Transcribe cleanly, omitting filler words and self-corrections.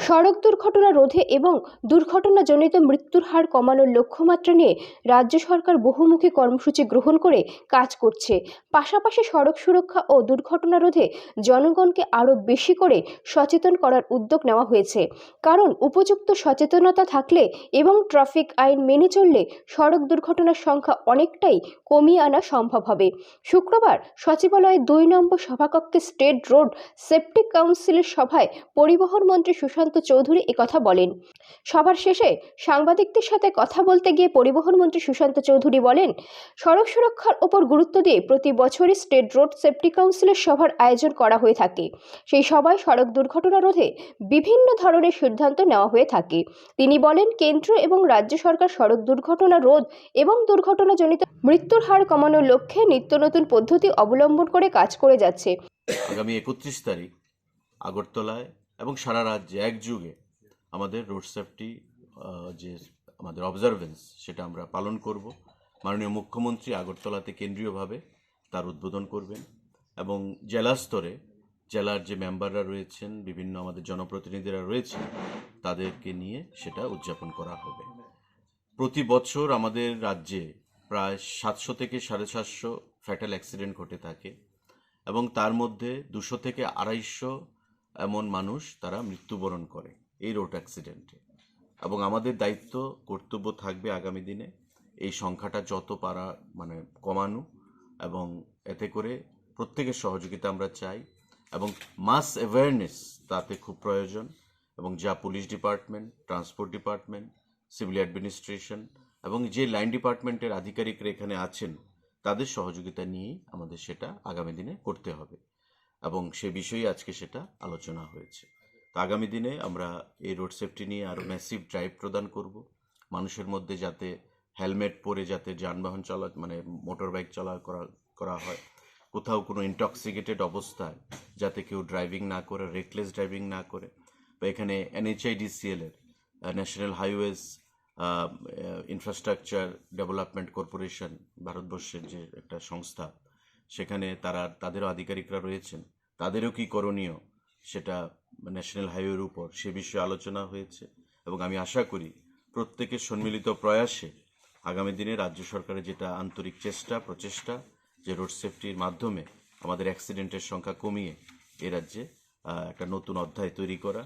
সড়ক দুর্ঘটনা রোধে এবং দুর্ঘটনাজনিত মৃত্যুর হার কমানোর লক্ষ্যমাত্রা নিয়ে রাজ্য সরকার বহুমুখী কর্মসূচি গ্রহণ করে কাজ করছে। পাশাপাশি সড়ক সুরক্ষা ও দুর্ঘটনা রোধে জনগণকে আরও বেশি করে সচেতন করার উদ্যোগ নেওয়া হয়েছে। কারণ উপযুক্ত সচেতনতা থাকলে এবং ট্রাফিক আইন মেনে চললে সড়ক দুর্ঘটনার সংখ্যা অনেকটাই কমিয়ে আনা সম্ভব হবে। শুক্রবার সচিবালয়ে ২ নম্বর সভাকক্ষে স্টেট রোড সেফটি কাউন্সিলের সভায় পরিবহন মন্ত্রী সুশান্ত চৌধুরী একথা বলেন। সভার শেষে সাংবাদিকদের সাথে কথা বলতে গিয়ে পরিবহন মন্ত্রী সুশান্ত চৌধুরী বলেন, সড়ক সুরক্ষার উপর গুরুত্ব দিয়ে প্রতি বছরই স্টেট রোড সেফটি কাউন্সিলের সভার আয়োজন করা হয়ে থাকে। সেই সভায় সড়ক দুর্ঘটনা রোধে বিভিন্ন ধরনের সিদ্ধান্ত নেওয়া হয়ে থাকে। তিনি বলেন, কেন্দ্র এবং রাজ্য সরকার সড়ক দুর্ঘটনা রোধ এবং দুর্ঘটনাজনিত মৃত্যুর হার কমানোর লক্ষ্যে নিত্য নতুন পদ্ধতি অবলম্বন করে কাজ করে যাচ্ছে। আগামী ৩১ তারিখ আগরতলায় এবং সারা রাজ্যে একযুগে আমাদের রোড সেফটি যে আমাদের অবজারভেন্স সেটা আমরা পালন করব। মাননীয় মুখ্যমন্ত্রী আগরতলাতে কেন্দ্রীয়ভাবে তার উদ্বোধন করবেন এবং জেলা স্তরে জেলার যে মেম্বাররা রয়েছেন, বিভিন্ন আমাদের জনপ্রতিনিধিরা রয়েছেন, তাদেরকে নিয়ে সেটা উদযাপন করা হবে। প্রতি বছর আমাদের রাজ্যে প্রায় ৭০০ থেকে ৭৫০ ফ্যাটাল অ্যাক্সিডেন্ট ঘটে থাকে এবং তার মধ্যে ২০০ থেকে ২৫০ এমন মানুষ তারা মৃত্যুবরণ করে এই রোড অ্যাক্সিডেন্টে। এবং আমাদের দায়িত্ব কর্তব্য থাকবে আগামী দিনে এই সংখ্যাটা যত পারা কমানো, এবং এতে করে প্রত্যেকের সহযোগিতা আমরা চাই এবং মাস অ্যাওয়ারনেস তাতে খুব প্রয়োজন। এবং যা police department, transport department, civil administration এবং যে লাইন ডিপার্টমেন্টের আধিকারিকরা এখানে আছেন, তাদের সহযোগিতা নিয়েই আমাদের সেটা আগামী দিনে করতে হবে এবং সে বিষয়ে আজকে সেটা আলোচনা হয়েছে। তো আগামী দিনে আমরা এই রোড সেফটি নিয়ে আরও ম্যাসিভ ড্রাইভ প্রদান করব। মানুষের মধ্যে যাতে হেলমেট পরে যাতে যানবাহন মোটর বাইক করা হয়, কোথাও কোনো ইনটক্সিকেটেড অবস্থায় যাতে কেউ ড্রাইভিং না করে, রেকলেস ড্রাইভিং না করে, বা এখানে NHIDCL এর national highways infrastructure development corporation, ভারতবর্ষের যে একটা সংস্থা, সেখানে তাদেরও আধিকারিকরা রয়েছেন, তাদেরও কি করণীয় সেটা ন্যাশনাল হাইওয়ের উপর সে বিষয়ে আলোচনা হয়েছে। এবং আমি আশা করি প্রত্যেকের সম্মিলিত প্রয়াসে আগামী দিনে রাজ্য সরকারের যেটা আন্তরিক প্রচেষ্টা যে রোড সেফটির মাধ্যমে আমাদের অ্যাক্সিডেন্টের সংখ্যা কমিয়ে এ রাজ্যে একটা নতুন অধ্যায় তৈরি করা,